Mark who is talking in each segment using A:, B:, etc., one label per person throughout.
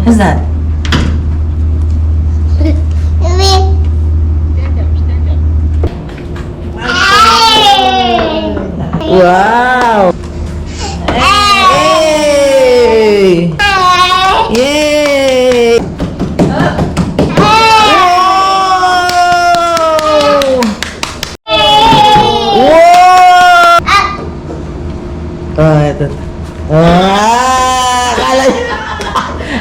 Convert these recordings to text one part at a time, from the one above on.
A: What's that? Wow! Hey! Yay! Wow! Wow! Ito.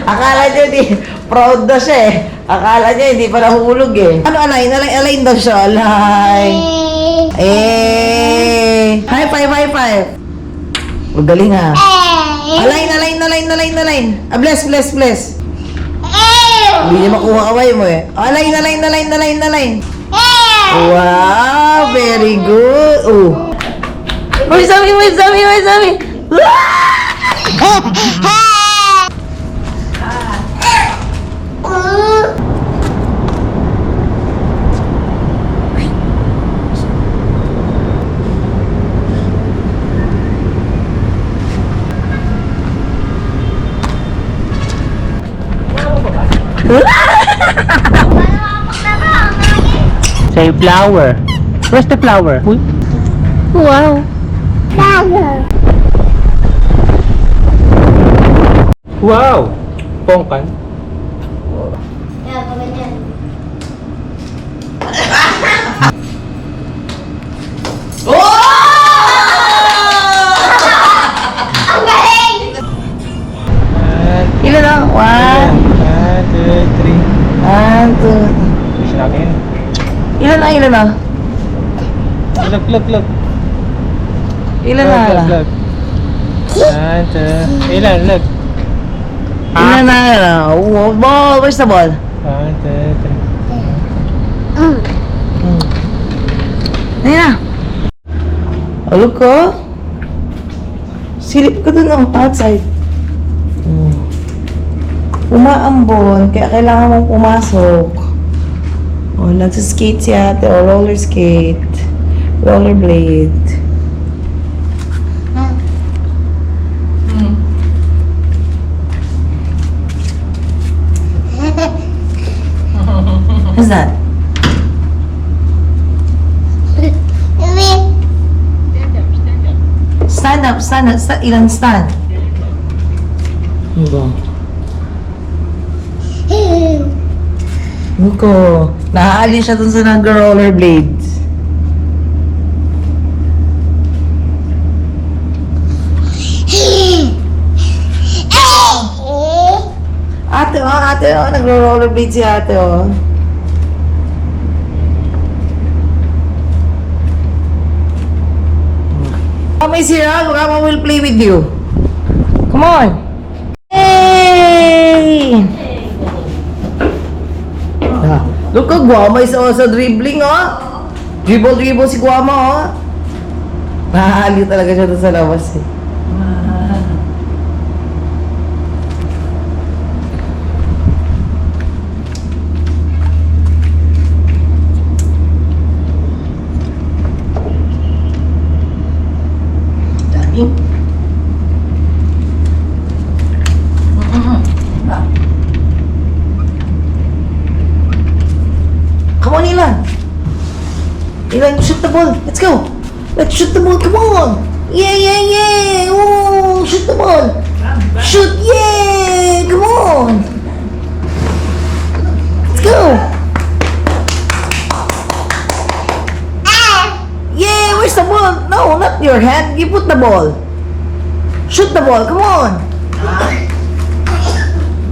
A: Akala niya di, proud na siya eh. Akala niya hindi pa nahulog eh. Ano, alain daw siya. Alain. High five, high five. Magaling ha. Alain. Bless. Hindi niya makuha kaway mo eh. Alain. Wow, very good. Oh. Uy, sabi. Say flower. Where's the flower? Wow.
B: Flower.
C: Wow! Pongkan.
B: Yeah, ganyan. Ang galing!
A: Ilan na? One.
C: 1, 2, 3.
A: 1, 2.
C: Fish natin.
A: Ilan na?
C: Look.
A: Ilan na?
C: Look. 1, 2. Ilan? Look.
A: Ilan na? Ball, where's the ball?
C: 1, 2, 3.
A: Ayan na. Oh, look ko. Silip ka dun outside. Umaambon, kaya kailangan mong pumasok. Oh, nagsiskate si ate. O, roller skate. Rollerblade. What's that? Stand up. Ilan stand? Ano Nuko, naaalis siya dun sa nag-rollerblades. Ate, nagro-rollerblade si ate, oh. May sira, Mama will play with you. Come on. Hey! Look at Guama is also dribbling, oh. Dribble si Guama, oh. Mahali talaga siya doon sa labas, eh. Dami. Come on, Ilan. Ilan, shoot the ball. Let's go. Let's shoot the ball. Come on. Yeah. Oh, shoot the ball. Shoot. Yeah. Come on. Let's go. Yeah, where's the ball? No, not your hand. You put the ball. Shoot the ball. Come on.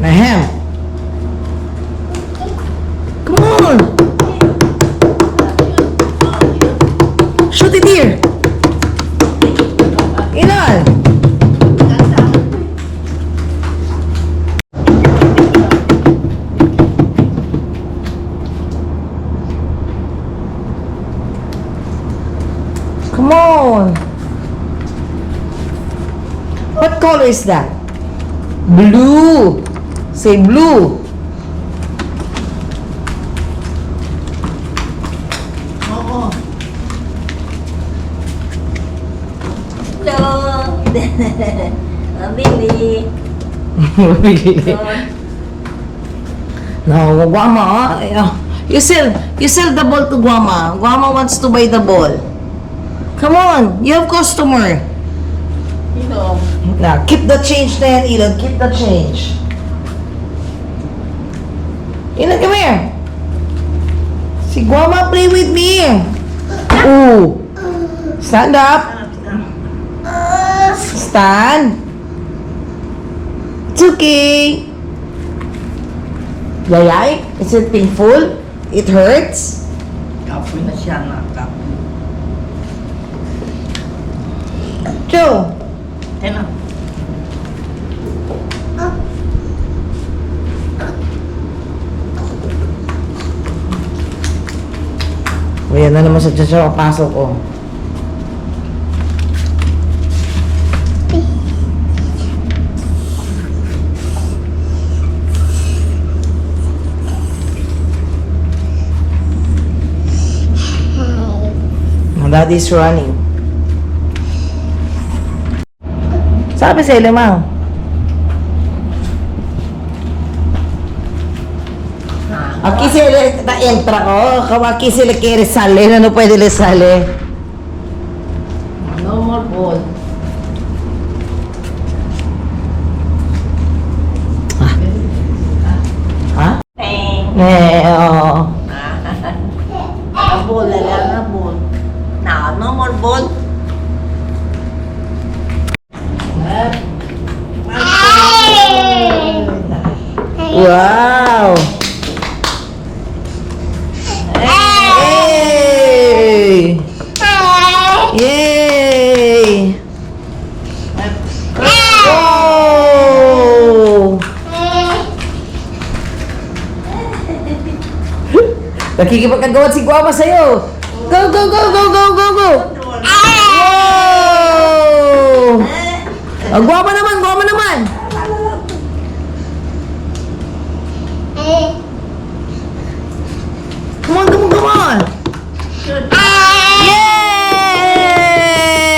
A: Nahem. Come on. Shoot it here. Ilan? Come on. What color is that? Blue. Say blue.
D: Hello. Mabili.
A: Mabili. No, Guama. You sell the ball to Guama. Guama wants to buy the ball. Come on, you have customer. Now, keep the change na yan, Ilan. Keep the change. Ilan, come here. Si Guama, play with me. Ooh. Stand up. Stand. It's okay. Yayay? Is it painful? It hurts?
D: Kapoy na siya na. Kapoy.
A: Joe.
D: Ayun na.
A: Ayan na naman sa siya pasok ko. Daddy's running. Sabi sa ilo, ma. Aquí sila ta entra ko. Kawaki sila kere sale. Ano pwede le sale?
D: No more ball.
A: Ha?
D: Teng.
A: Oo.
D: Na ball, lala na ball. Na, no more ball.
A: Wow! Yay! Yay! Oh! Nakikipagkagawan si Guama sa'yo. Go, go, go, go, go, go, go! Wow! Oh, Guama naman, Guama naman! Come on, come on, come on!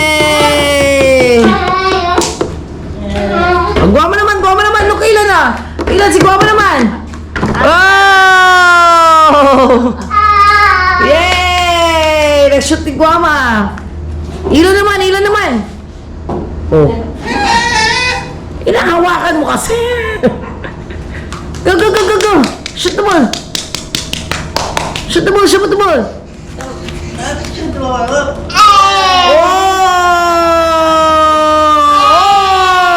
A: Yay! Oh, Guama naman, Guama naman! Look, ilan na? Ilan si Guama naman? Oh! Yay! Nag-shoot ni Guama! Ilan naman, ilan naman? Oh. Inahawakan mo kasi! Go, go, go, go, go! Shoot the ball! Shoot the ball, shoot the ball!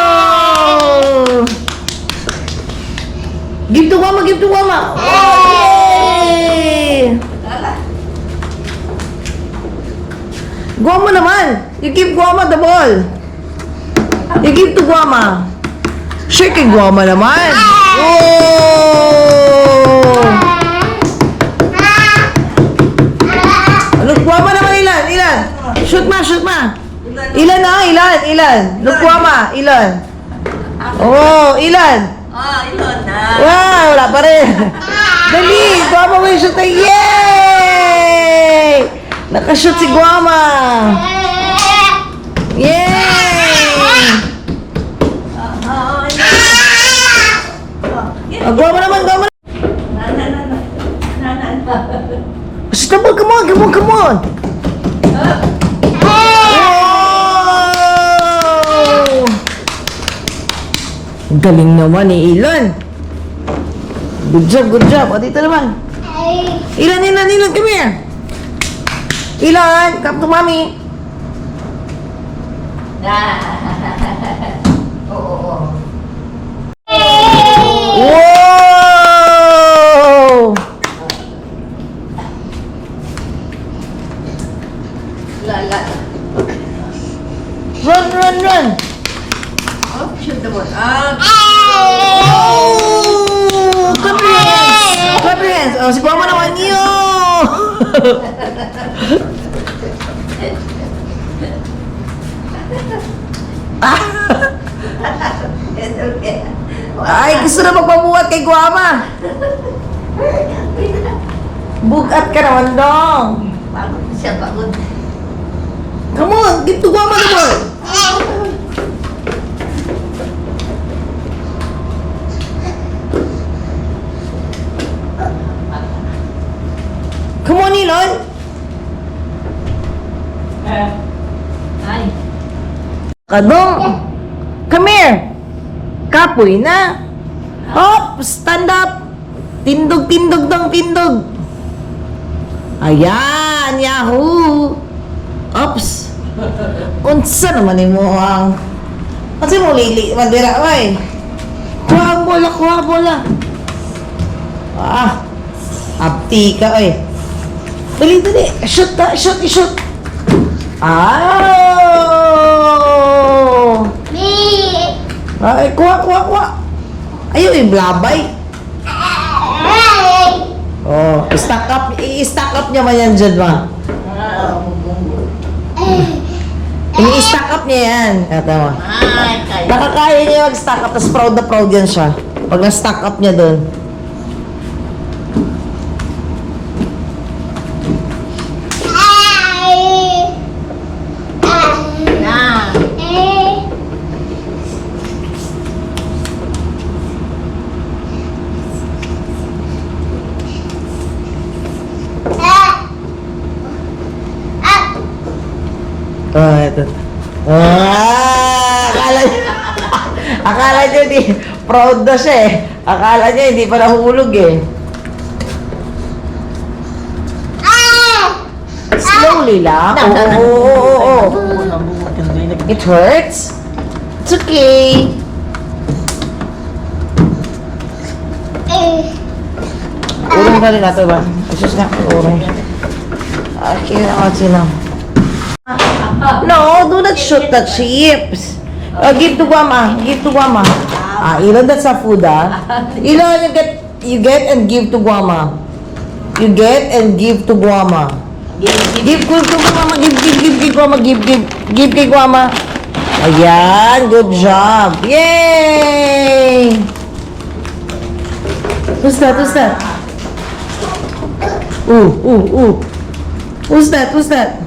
A: Oh! Give to Guama, give to Guama! Oh, yay! Guama naman! You give Guama the ball! You give to Guama! Shake kay Guama naman! Oh! Ano, Guama naman, ilan? Ilan? Shoot ma, shoot ma! Ilan na? Ilan? Ilan? Look, Guama, ilan? Oh, ilan?
D: Ah, yun na.
A: Wow, wala pa rin. Dali, Guama mo yung shoot na. Yay! Nakashoot si Guama. Yay! Oh, Guama naman, Guama naman. Shoot the ball, come on, come on, come on. Wow! Galing naman ni Ilan. Good job, good job. O, dito naman. Ilan, Ilan, Ilan, come here. Ilan, come to mommy. Wow! Run, run, run.
D: Oh, shoot the ball. Ah,
A: Oh! Clap your hands! Clap your hands! Oh, si Guama naman yun! Ay, gusto na magpabuhat kay Guama! Bugat ka naman dong!
D: pagod siya, pagod.
A: Come on, give to Guama the ball! Come on, Elon.
D: Ay.
A: Kadong. Come here. Kapoy na. Hop, stand up. Tindog, tindog dong, tindog. Ayan, yahoo. Ops. Unsa naman ni mo ang... Kasi mo lili, mandira ka eh. Kuha ang bola, kuha ang bola. Ah, abti ka eh. Dali, dali. Shoot, shoot, shoot. Ah!
B: Me.
A: Ay, kuha, kuha, kuha. Ayaw, blabay.
B: Ay.
A: Oh, stack up. I-stack up niya man yan dyan, ma. I-stack up niya yan. Kata mo.
D: Ay, kayo.
A: Nakakaya niya mag-stack up, tapos proud na proud yan siya. Pag na-stack up niya doon.
B: Ay.
D: Na.
B: Ay.
A: Oh, ito. Ah, akala niya di, proud na siya eh. Akala niya hindi pa nahulog eh. Slowly lang. Oo. It hurts? It's okay. Urong na rin nato ba? Isus na, urong. Okay, nakatsi lang. No, do not shoot the chips. Give to Guama. Give to Guama. Elon, that's a food, Elon, you get and give to Guama. You get and give to Guama. Give to Guama. Give Guama. Give kay Guama. Ayan, good job. Yay! Who's that? Who's that? Ooh. Who's that? Who's that?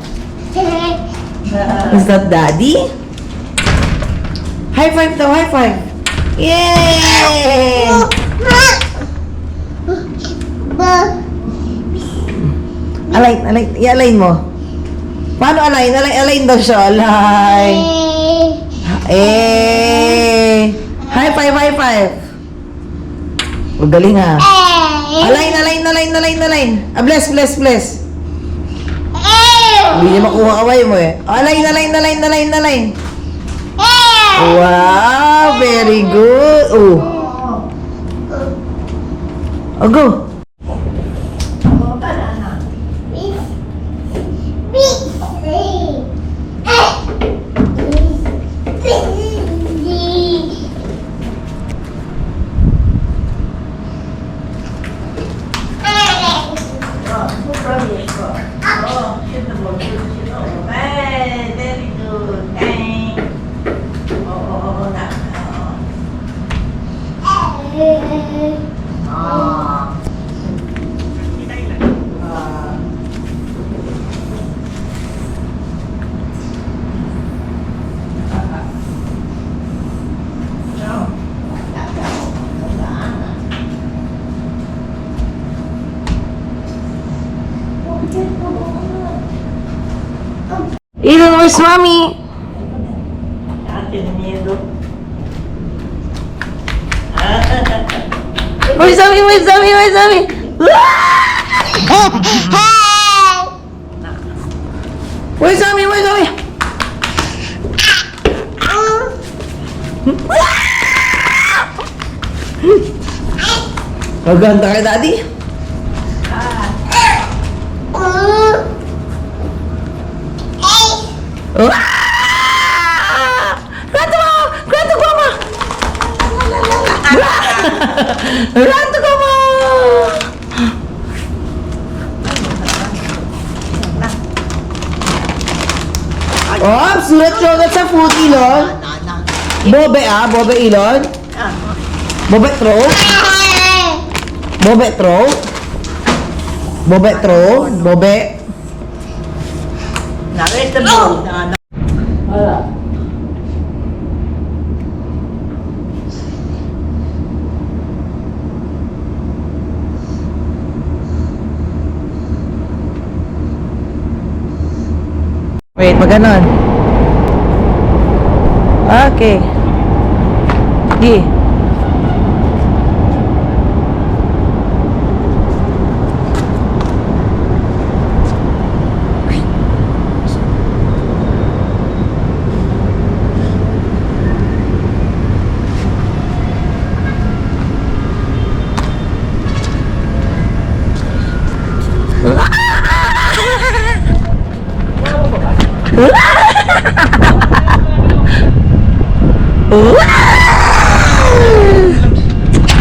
A: Is that Daddy? High five daw, high five. Yay! I-align mo. Paano align? Align daw siya. Align. High five, high five. O, galing ha. Align. Bless. Hindi niya makuha away mo eh. Align. Wow, very good. Oh, go.
D: Very good. Thank.
A: Elon, where's mommy? Where's mommy? Where's mommy? Maganda kay Daddy? Rato Guama! Rato Guama! Oh, sulat sa food, Elon. Bobe Elon. Bobe throw.
D: Where's the ball?
A: Wait, pag ganon. Okay. Sige.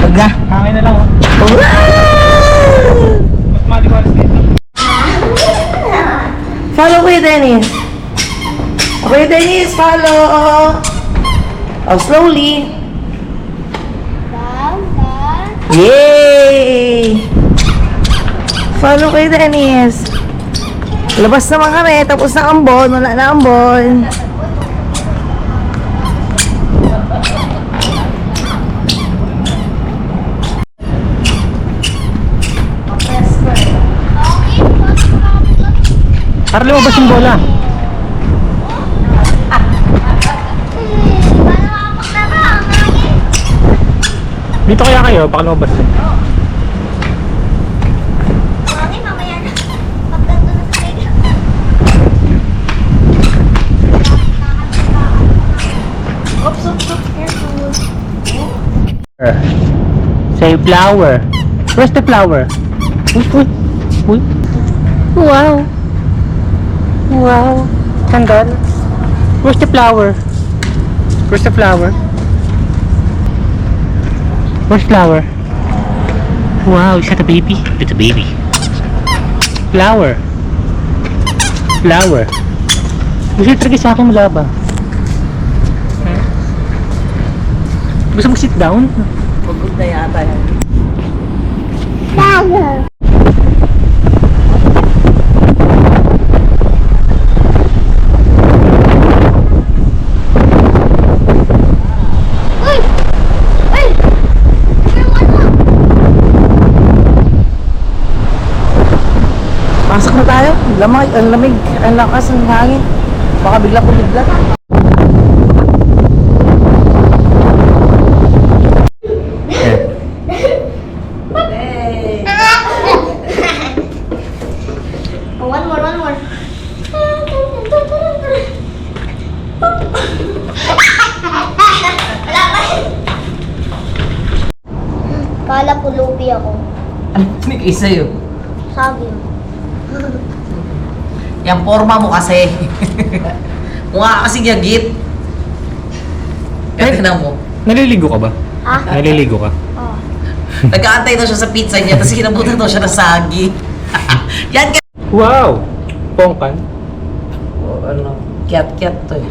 A: Wag na.
C: Hangin na lang oh. Mas maliwalas dito.
A: Follow ko yung Dennis. Okay, Dennis, follow. Oh, slowly.
B: Down, down.
A: Yay! Follow kay Dennis. Labas naman kami, tapos na ambon, wala na ambon.
C: Para lumabas yung bola. Dito kaya kayo, baka lumabas. Say flower. Where's the flower? Uy, uy, uy. Wow. Wow. Sandal. Where's the flower? Where's the flower? Where's flower? Wow, is that a baby? It's a baby. Flower. Flower. Gusto talaga sa akin wala ba? Gusto mo sit down?
D: Pagod na yata yan.
B: Dagger. Uy! Uy!
A: Pasok na tayo. Lamig, ang lamig, ang lakas ng hangin. Baka bigla kumidlat.
B: One more, one more. Kala pulubi ako.
D: Ano ni kayo sa'yo?
B: Sabi mo.
D: Yung forma mo kasi. Mukha kasi gagit. Kaya mo.
C: Naliligo ka ba?
B: Ah?
C: Naliligo ka?
B: Oh.
D: Nag-aantay daw siya sa pizza niya, tapos kinabutan daw siya ng sagi. Yan ka.
C: Wow! Pongkan.
D: Ano? Kiat-kiat to eh.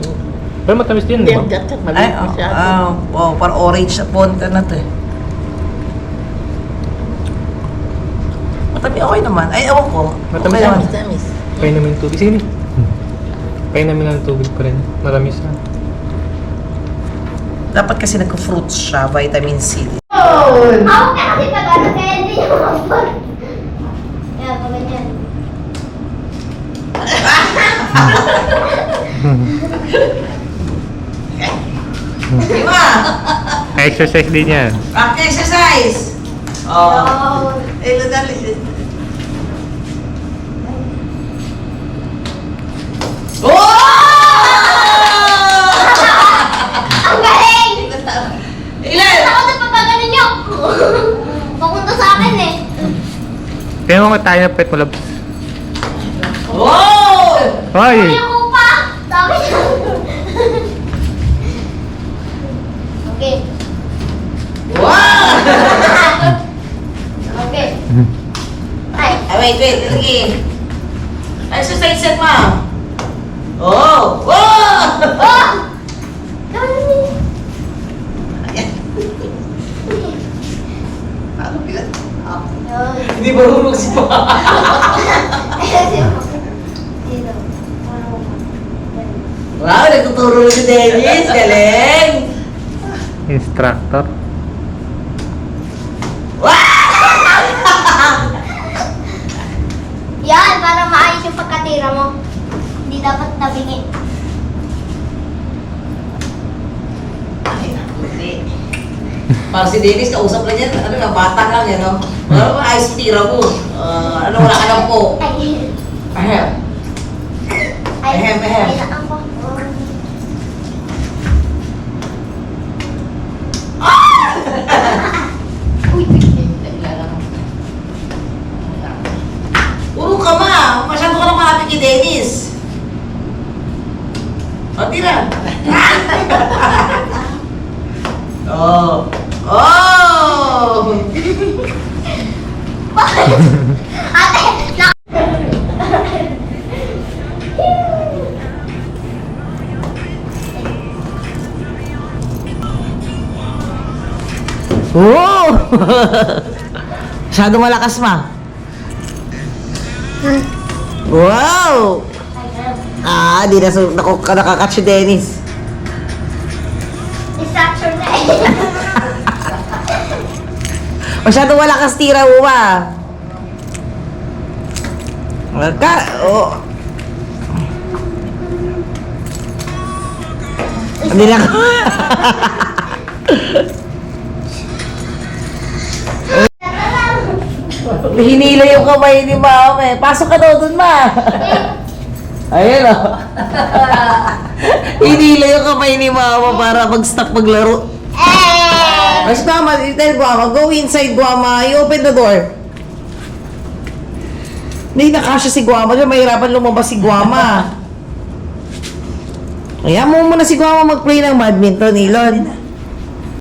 C: Pero matamis din, di ba?
D: Ay, parang orange na ponta na to eh. Matabi okay naman. Ay, ewan ko.
C: Matamis
D: Okay
C: naman.
D: naman.
C: Pain namin ng tubig. Sige. Pain namin ng tubig pa rin. Matamis na.
D: Dapat kasi nagko-fruits siya, vitamin C.
B: Ako kasi pag-ano kaya hindi niya mag-pag. Kaya pa ganyan.
D: Di ba?
C: Exercise din yan.
D: Back exercise! Oh. Eh, dali. Oh!
B: Ang galing!
D: Ilan?
B: Ako na papagaling niyo. Papunta sa akin eh.
C: Kaya mo tayo na pet mo labas.
D: Wow!
C: Hoy!
B: Ayaw ko pa! Sabi niya. Okay.
D: Wow!
B: Okay. Ay.
D: Wait. Sige. Exercise set mo. Oh! Oh!
B: Oh!
D: Ano bilang?
B: Yun.
D: Hindi marunong si Pa.
B: Dito.
D: Wow, nagtuturo si Dennis. Galing!
C: Instructor.
B: Yan, para maayos yung pagkatira mo. Hindi dapat nabingi.
D: Ay, hindi. Para si Dennis, kausap lang yan. Ano nga, bata lang yan, no? Ano ba, ayos tira mo. Ano, wala ka lang po.
B: Ay,
D: Ahem. Ahem, ahem.
B: kailangan ko. Uy,
D: Puro ka ma. Masyado ka lang malapit kay Dennis. O, tira. Oh. Oh!
B: ate, na
A: Oh! Masyado malakas, ma. Wow! Di na nakakatch si Dennis.
B: distraction na eh.
A: Masyado malakas tira mo ba? Oh. Hindi na Hinila yung kamay ni Ma'am eh. Pasok ka daw dun, Ma. Ayun o. Hinila yung kamay ni Mama para mag-stop maglaro. Mas tama, tell Guama, go inside Guama, you open the door. Hindi nakasya si Guama, dyan mahirapan lumabas si Guama. Kaya mo muna si Guama mag-play ng badminton, Elon.